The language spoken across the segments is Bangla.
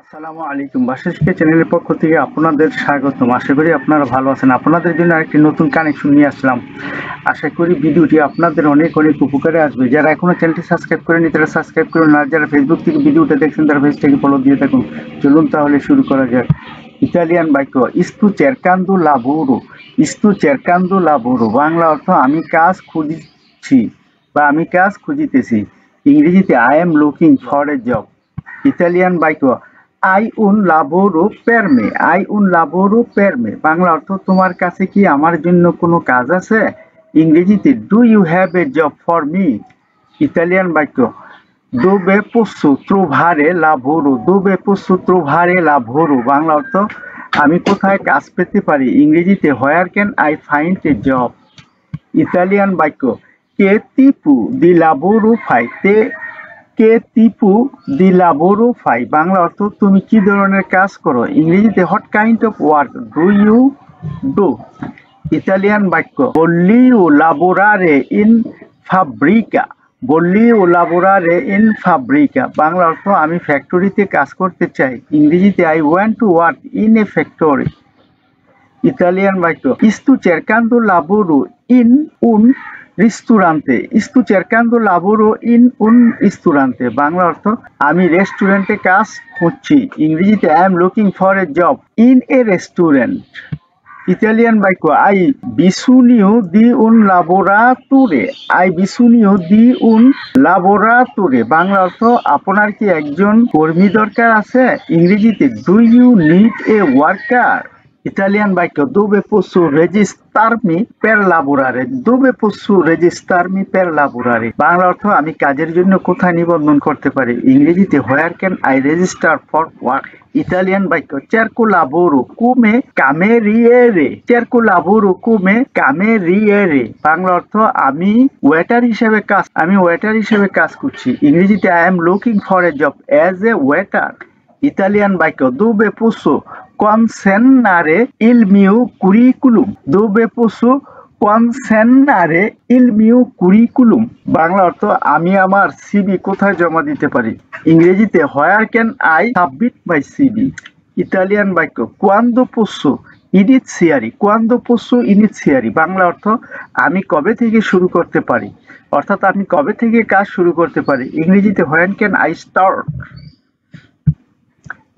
আসসালামু আলাইকুম। ভাষা শিক্ষা চ্যানেলের পক্ষ থেকে আপনাদের স্বাগতম। আশা করি আপনারা ভালো আছেন। আপনাদের জন্য আরেকটি নতুন কানেকশন নিয়ে আসলাম। আশা করি ভিডিওটি আপনাদের অনেক অনেক উপকারে আসবে। যারা এখনো চ্যানেলটি সাবস্ক্রাইব করেনি তারা সাবস্ক্রাইব করুন, আর যারা ফেসবুক থেকে ভিডিওটা দেখছেন তারা পেজটাকে ফলো দিয়ে থাকুন। চলুন তাহলে শুরু করা যাক। ইতালিয়ান বাক্য স্তু চেরকান্দো লাবোরো। স্তু চেরকান্দো লাবোরো বাংলা অর্থ আমি কাজ খুঁজছি বা আমি কাজ খুঁজিতেছি। ইংরেজিতে I am looking for a job. Italian বাক্য আই উন লাবোরো পের মে। আই উন লাবোরো পের মে বাংলা অর্থ তোমার কাছে কি আমার জন্য কোনো কাজ আছে। ইংরেজিতে do you have a job for me. Italian বাক্য dove posso trovare lavoro। dove posso trovare lavoro বাংলা অর্থ আমি কোথায় কাজ পেতে পারি। ইংরেজিতে where can I find a job. Italian বাক্য কে tipo di lavoro fai। কে tipo di lavoro fai Bangla অর্থ তুমি কি ধরনের কাজ করো। ইংরেজিতে what kind of work do you do. Italian বাক্য voglio lavorare in fabbrica। voglio lavorare in fabbrica বাংলা অর্থ আমি ফ্যাক্টরিতে কাজ করতে চাই। ইংরেজিতে I want to work in a factory. Italian বাক্য sto cercando lavoro in un ristorante। sto cercando lavoro in un ristorante Bangla অর্থ আমি রেস্টুরেন্টে কাজ খুঁজছি। ইংরেজিতে I am looking for a job in a restaurant. Italian বাক্য আই bisogno di un lavoratore। আই bisogno di un lavoratore Bangla অর্থ আপনার কি একজন কর্মী দরকার আছে। ইংরেজিতে do you need a worker. Italian বাক্য dove posso registrarmi per lavorare। dove posso registrarmi per lavorare Bangla অর্থ আমি কাজের জন্য কোথায় নিবন্ধন করতে পারি। ইংরেজিতে where can I register for work। Italian বাক্য cerco lavoro come cameriere। cerco lavoro come cameriere Bangla অর্থ আমি ওয়েটার হিসেবে কাজ করছি। ইংরেজিতে I am looking for a job as a waiter। Italian বাক্য dove posso consennare il mio curriculum। dove posso consennare il mio curriculum Bangla অর্থ আমি আমার সিভি কোথায় জমা দিতে পারি। ইংরেজিতে where can I submit my CV। Italian বাক্য quando posso iniziare। quando posso iniziare Bangla অর্থ আমি কবে থেকে শুরু করতে পারি, অর্থাৎ আমি কবে থেকে কাজ শুরু করতে পারি। ইংরেজিতে when can I start।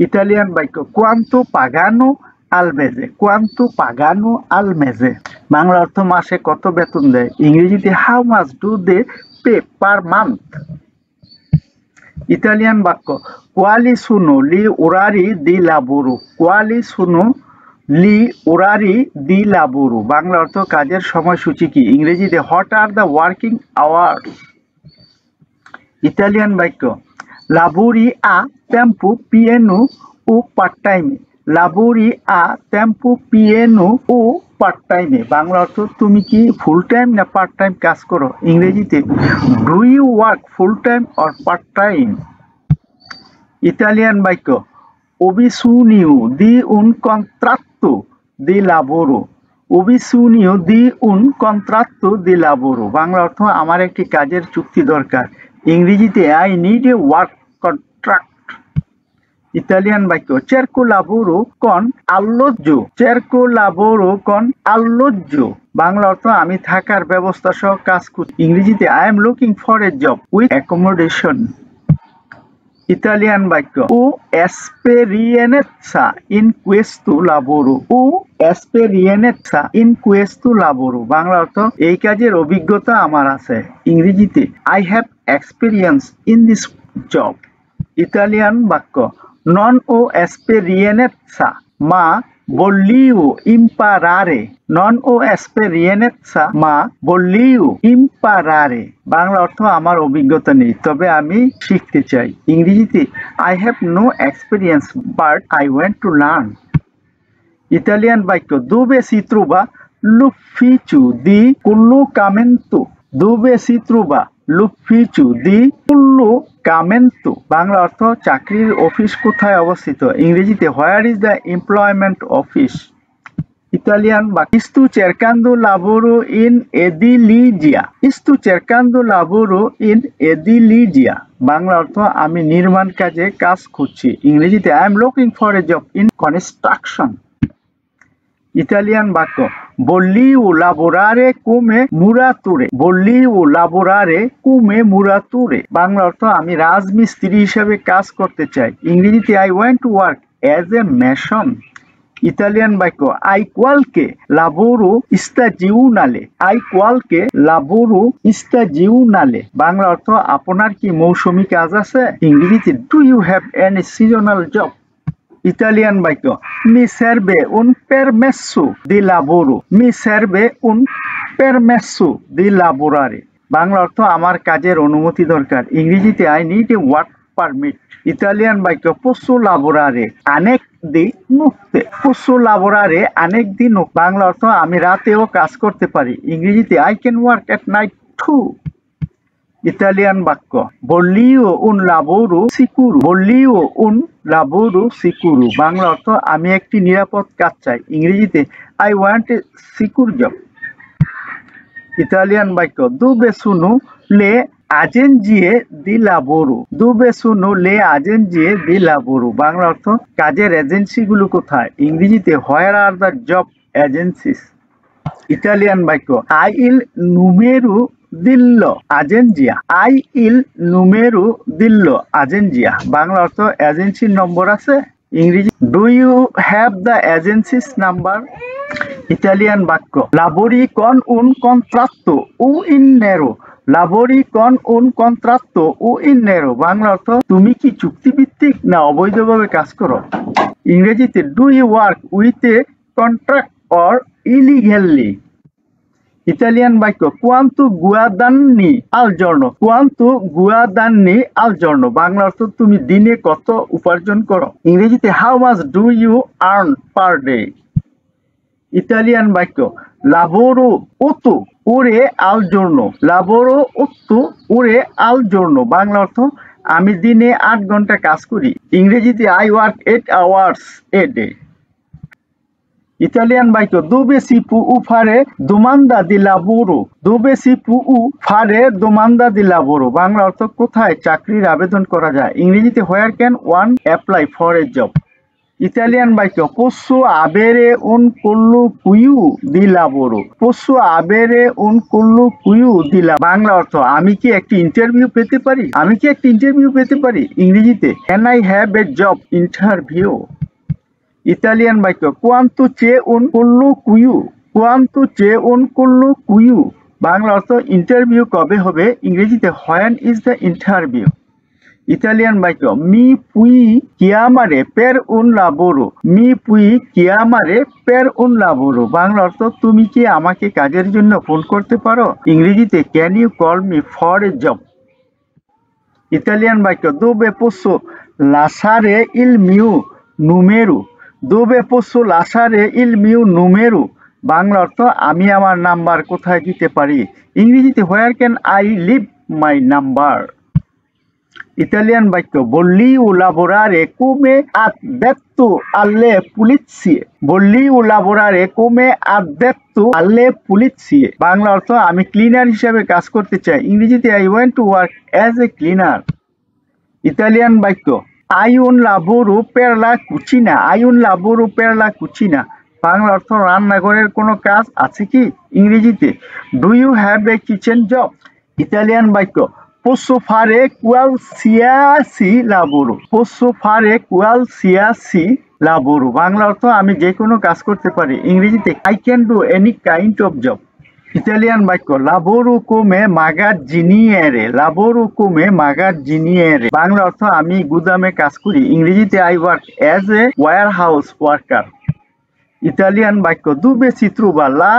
Italian বাক্য quanto pagano al mese। quanto pagano al mese Bangla অর্থ মাসে কত বেতন দেয়। ইংরেজিতে how much do they pay per month। Italian বাক্য quali sono gli orari di lavoro। quali sono gli orari di lavoro বাংলা অর্থ কাজের সময়সূচি কি। ইংরেজিতে what are the working hours। Italian বাক্য lavori a tempo pieno o part time। lavori a tempo pieno o part time বাংলা অর্থ তুমি কি ফুল টাইম না পার্ট টাইম কাজ করো। ইংরেজিতে do you work full time or part time. Italian বাক্য ho bisogno di un contratto di lavoro। ho bisogno di un contratto di lavoro বাংলা অর্থ আমার একটি কাজের চুক্তি দরকার। ইংরেজিতে I need a work contract. Italian বাক্য cerco lavoro con alloggio। cerco lavoro con alloggio Bangla অর্থ আমি থাকার ব্যবস্থা সহ কাজ করছি। ইংরেজিতে I am looking for a job with accommodation. Italian বাক্য ও esperienza in questo lavoro। O esperienza in questo lavoro বাংলা অর্থ এই কাজের অভিজ্ঞতা আমার আছে। ইংরেজিতে I have experience in this job। Italian বাক্য non ho esperienza ma voglio imparare। non ho esperienza ma voglio imparare Bangla অর্থ আমার অভিজ্ঞতা নেই তবে আমি শিখতে চাই। ইংরেজিতে I have no experience but I want to learn। Italian বাক্য dove si trova l'ufficio di collocamento। dove si trova l'ufficio di collocamento Bangla অর্থ চাকরির অফিস কোথায় অবস্থিত। ইংরেজিতে where is the employment office। Italian বা stu cercando lavoro in edilizia, stu cercando lavoro in edilizia, Bangla অর্থ আমি নির্মাণ কাজে কাজ খুঁজছি। ইংরেজিতে I am looking for a job in construction। Italian বাক্য voglio lavorare come muratore, voglio lavorare come muratore, Bangla অর্থ আমি রাজমিস্ত্রি হিসেবে কাজ করতে চাই। ইংরেজিতে I want to work as a mason। Italian বাক্য I qualche lavoro stagionale, I qualche lavoro stagionale, Bangla অর্থ আপনার কি মৌসুমী কাজ আছে? ইংরেজিতে do you have any seasonal job? Italian বাক্য mi serve un permesso di lavoro, mi serve un permesso di lavorare, Bangla অর্থ আমার কাজের অনুমতি দরকার। ইংরেজিতে I need a work permit। Italian বাক্য posso lavorare anche di notte, posso lavorare anche di notte, Bangla অর্থ আমি রাতেও কাজ করতে পারি। ইংরেজিতে I can work at night too। Italian বাক্য voglio un lavoro sicuro, voglio un lavoro sicuro, Bangla অর্থ আমি একটি নিরাপদ কাজ চাই। ইংরেজিতে I want a secure job। Italian বাক্য dove sono le agenzie di lavoro, dove sono le agenzie di lavoro, বাংলা অর্থ কাজের এজেন্সিগুলো কোথায়? ইংরেজিতে where are the job agencies? Italian বাক্য I il numero dillo agenzia, I il numero dillo agenzia, Bangla অর্থ এজেন্সির নম্বর আছে? ইংরেজি do you have the agency's number? Italian বাক্য lavori con un contratto o in nero, lavori con un contratto o in nero, Bangla অর্থ তুমি কি চুক্তিভিত্তিক না অবৈধভাবে কাজ করো? ইংরেজিতে do you work with a contract or illegally? Italian বাক্য quanto guadagni al giorno, quanto guadagni al giorno, Bangla অর্থ তুমি দিনে কত উপার্জন করো? ইংরেজিতে how much do you earn per day? Italian বাক্য lavoro 8 ore al giorno, lavoro 8 ore al giorno, Bangla অর্থ আমি দিনে 8 ঘন্টা কাজ করি। ইংরেজিতে I work 8 hours a day। Italian বাক্য dove si può fare domanda di lavoro, dove si può fare domanda di lavoro, বাংলা অর্থ কোথায় চাকরির আবেদন করা যায়? ইংরেজিতে where can one apply for a job? Italian বাক্য posso avere un colloquio di lavoro, posso avere un colloquio di lavoro, বাংলা অর্থ আমি কি একটি ইন্টারভিউ পেতে পারি? আমি কি একটি ইন্টারভিউ পেতে পারি? ইংরেজিতে can I have a job interview? Italian বাক্য quanto c'è un colloquio, quanto c'è un colloquio, Bangla অর্থ ইন্টারভিউ কবে হবে? ইংরেজিতে when is the interview? Italian বাক্য mi puoi chiamare per un lavoro, mi puoi chiamare per un lavoro, বাংলা অর্থ তুমি কি আমাকে কাজের জন্য ফোন করতে পারো? ইংরেজিতে can you call me for a job? Italian বাক্য dove posso lasciare il mio numero, dove posso lasciare il mio numero, Bangla অর্থ আমি আমার নাম্বার কোথায় দিতে পারি? ইংরেজিতে where can I leave my number? Italian বাক্য voglio lavorare come addetto alle pulizie, voglio lavorare come addetto alle pulizie, Bangla অর্থ আমি ক্লিনার হিসেবে কাজ করতে চাই। ইংরেজিতে I want to work as a cleaner। Italian বাক্য hai un lavoro per la cucina, hai un lavoro per la cucina, Bangla অর্থ রান্নাঘরের কোনো কাজ আছে কি? ইংরেজিতে do you have a kitchen job? Italian বাক্য posso fare qualsiasi lavoro, posso fare qualsiasi lavoro, বাংলা অর্থ আমি যে কোনো কাজ করতে পারি। ইংরেজিতে I can do any kind of job। Italian বাক্য lavoro come magazziniere, lavoro come magazziniere, Bangla অর্থ আমি গুদামে কাজ করি। ইংরেজিতে I work as a warehouse worker। Italian বাক্য dove si trova la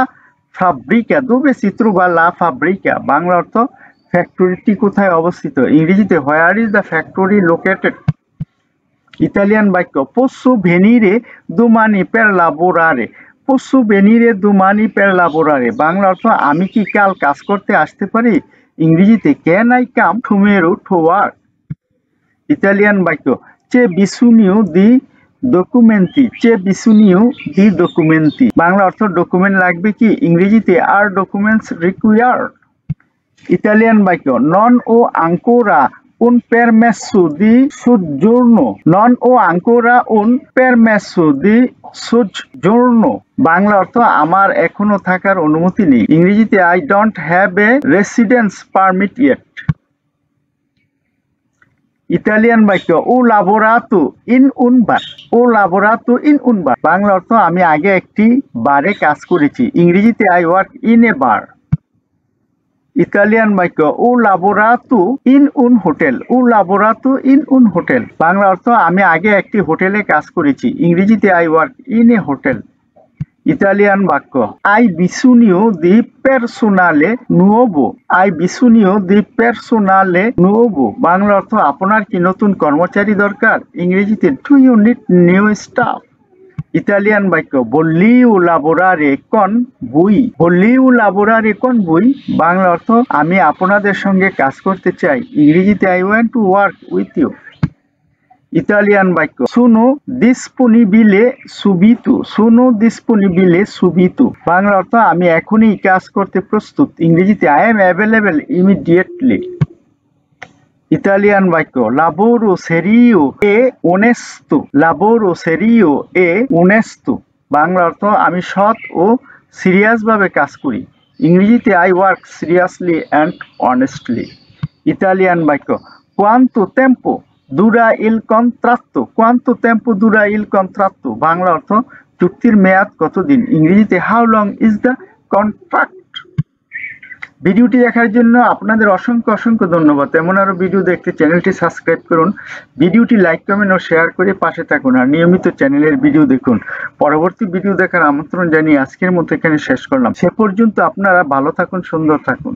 fabbrica, dove si trova la fabbrica, বাংলা অর্থ ফ্যাক্টরিটি কোথায় অবস্থিত? ইংরেজিতে where is the factory located? Italian বাক্য posso venire domani per lavorare, posso venire domani per lavorare, Bangla অর্থ আমি কি কাল কাজ করতে আসতে পারি? ইংরেজিতে can I come tomorrow to work? Italian বাক্য c'è bisogno di ডকুমেন্টি চে বিসুনিউ দি ডকুমেন্টি। বাংলা অর্থ ডকুমেন্ট লাগবে কি? ইংরেজিতে আর ডকুমেন্টস রিকোয়ার্ড। ইতালিয়ান বাক্য নন ও আঙ্কোরা un permesso di soggiorno, non ho ancora un permesso di soggiorno। Bangla অর্থ আমার এখনো থাকার অনুমতি নেই, ইংরেজিতে I don't have a residence permit yet। Italian বাক্য ও লাবোরাতো ইন উন বার, ও লাবোরাতো ইন উন বার। বাংলা অর্থ আমি আগে একটি বারে কাজ করেছি, ইংরেজিতে I work in a bar। Italian বাক্য ও লাবোরাতো ইন উন হোটেল, ও লাবোরাতো ইন উন হোটেল। বাংলা অর্থ আমি আগে একটি হোটেলে কাজ করেছি, ইংরেজিতে I work in a hotel। Italian বাক্য আই বিসুনিও দি পার্সোনালে নুয়োভো, আই বিসুনিও দি পার্সোনালে নুয়োভো। বাংলা অর্থ আপনার কি নতুন কর্মচারী দরকার, ইংরেজিতে do you need new staff. Italian বাক্য ভোলিও লাবোরারে কন বুই, ভোলিও লাবোরারে কন বুই। বাংলা অর্থ আমি আপনাদের সঙ্গে কাজ করতে চাই, ইংরেজিতে I want to work with you. Italian বাক্য সুনো ডিসপোনিবিলে সুবিতু, সুনো ডিসপোনিবিলে সুবিতু। বাংলা অর্থ আমি এখনই কাজ করতে প্রস্তুত, ইংরেজিতে I am available immediately. Italian বাক্য লাবোরো সেরিও এ ওনেস্তো, লাবোরো সেরিও এ ওনেস্তো। বাংলা অর্থ আমি সৎ ও সিরিয়াস ভাবে কাজ করি, ইংরেজিতে I work seriously and honestly. Italian বাক্য কোয়ান্তো টেম্পো দুরা ইল কন্ট্রাত্তো, কোয়ান্তো টেম্পো দুরা ইল কন্ট্রাত্তো। বাংলা অর্থ চুক্তির মেয়াদ কতদিন, ইংরেজিতে how long is the contract. ভিডিওটি দেখার জন্য আপনাদের অসংখ্য অসংখ্য ধন্যবাদ। এমন আরো ভিডিও দেখতে চ্যানেলটি সাবস্ক্রাইব করুন, ভিডিওটি লাইক কমেন্ট ও শেয়ার করে পাশে থাকুন, আর নিয়মিত চ্যানেলের ভিডিও দেখুন। পরবর্তী ভিডিও দেখার আমন্ত্রণ জানিয়ে আজকের মতো এখানে শেষ করলাম। সে পর্যন্ত আপনারা ভালো থাকুন, সুন্দর থাকুন।